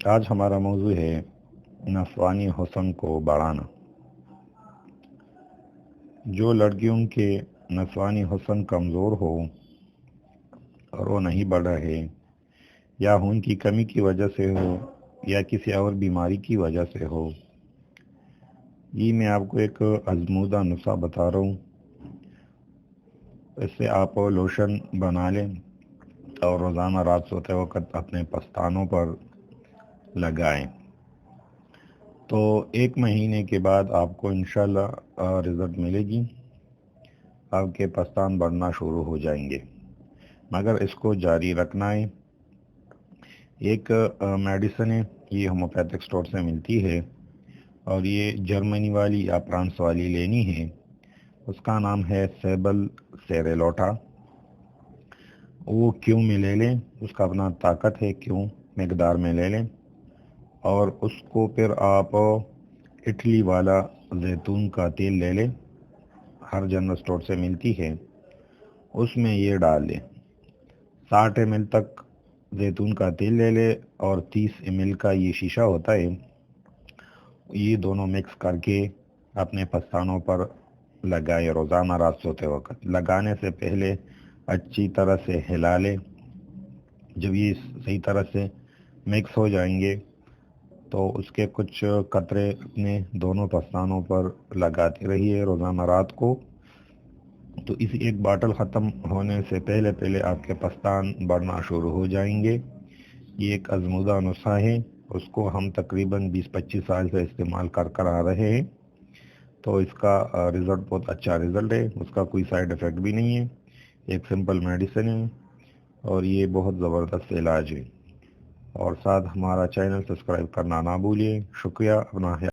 آج ہمارا موضوع ہے نفسانی حسن کو بڑھانا۔ جو لڑکیوں کے نفسانی حسن کمزور ہو اور وہ نہیں بڑھ رہے، یا خون کی کمی کی وجہ سے ہو یا کسی اور بیماری کی وجہ سے ہو، یہ میں آپ کو ایک آزمودہ نسخہ بتا رہا ہوں۔ اس سے آپ لوشن بنا لیں اور روزانہ رات سوتے وقت اپنے پستانوں پر لگائیں، تو 1 مہینے کے بعد آپ کو انشاءاللہ رزلٹ ملے گی۔ آپ کے پستان بڑھنا شروع ہو جائیں گے، مگر اس کو جاری رکھنا ہے۔ ایک میڈیسن ہے، یہ ہومیوپیتھک سٹور سے ملتی ہے، اور یہ جرمنی والی یا فرانس والی لینی ہے۔ اس کا نام ہے سیبل سیریلوٹا۔ وہ کیوں میں لے لیں، اس کا اپنا طاقت ہے، کیوں مقدار میں لے لیں، اور اس کو پھر آپ اٹلی والا زیتون کا تیل لے لیں، ہر جنرل سٹور سے ملتی ہے، اس میں یہ ڈال لیں۔ 60 ml تک زیتون کا تیل لے لے، اور 30 ml کا یہ شیشہ ہوتا ہے، یہ دونوں مکس کر کے اپنے پستانوں پر لگائے روزانہ رات سوتے وقت۔ لگانے سے پہلے اچھی طرح سے ہلا لیں۔ جب یہ صحیح طرح سے مکس ہو جائیں گے تو اس کے کچھ قطرے اپنے دونوں پستانوں پر لگاتے رہیے روزانہ رات کو۔ تو اس ایک باٹل ختم ہونے سے پہلے آپ کے پستان بڑھنا شروع ہو جائیں گے۔ یہ ایک آزمودہ نسخہ ہے، اس کو ہم تقریباً 20-25 سال سے استعمال کر آ رہے ہیں، تو اس کا رزلٹ بہت اچھا رزلٹ ہے۔ اس کا کوئی سائیڈ ایفیکٹ بھی نہیں ہے، ایک سمپل میڈیسن ہے، اور یہ بہت زبردست علاج ہے۔ اور ساتھ ہمارا چینل سبسکرائب کرنا نہ بھولیے۔ شکریہ، اپنا خیال